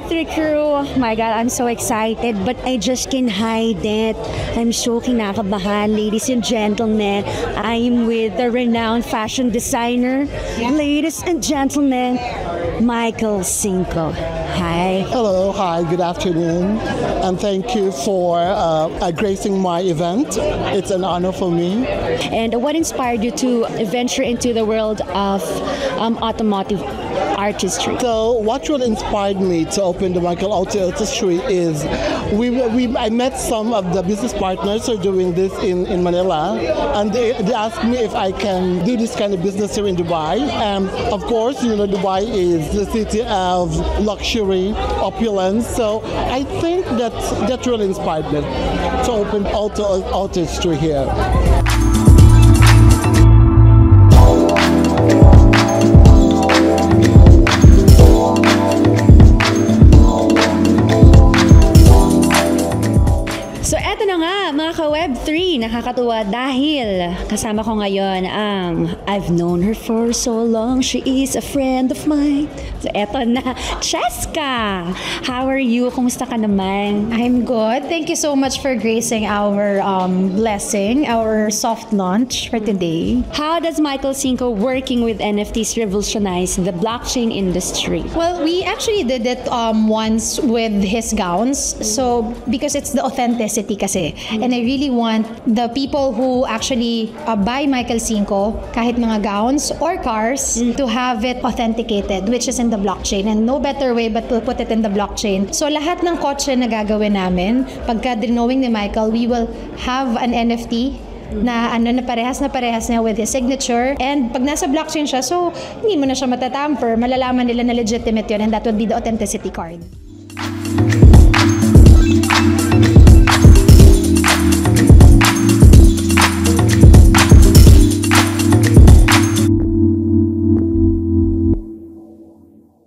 Web3 crew, my God, I'm so excited, but I just can't hide it. I'm so kinakabahan, ladies and gentlemen. I'm with the renowned fashion designer, ladies and gentlemen, Michael Cinco. Hi. Hello, hi, good afternoon, and thank you for gracing my event. It's an honor for me. And what inspired you to venture into the world of automotive artistry? So, what really inspired me to open the Michael Auto Artistry is I met some of the business partners who are doing this in Manila, and they asked me if I can do this kind of business here in Dubai. And of course, you know, Dubai is the city of luxury, opulence. So I think that really inspired me to open Auto Artistry here. So eto na nga mga ka-Web3, nakakatuwa dahil kasama ko ngayon ang I've known her for so long, she is a friend of mine. So eto na, Cheska! How are you? Kumusta ka naman? I'm good. Thank you so much for gracing our blessing, our soft launch for today. How does Michael Cinco working with NFTs revolutionize the blockchain industry? Well, we actually did it once with his gowns. So, because it's the authenticity kasi. And I really want the people who actually buy Michael Cinco, kahit mga gowns or cars, to have it authenticated, which is in the blockchain. And no better way but to put it in the blockchain. So, lahat ng kotse na gagawin namin, pagka drawing ni Michael, we will have an NFT na parehas na with his signature, and pag nasa blockchain siya, so hindi mo na siya matatamper, malalaman nila na legitimate yun, and that would be the authenticity card.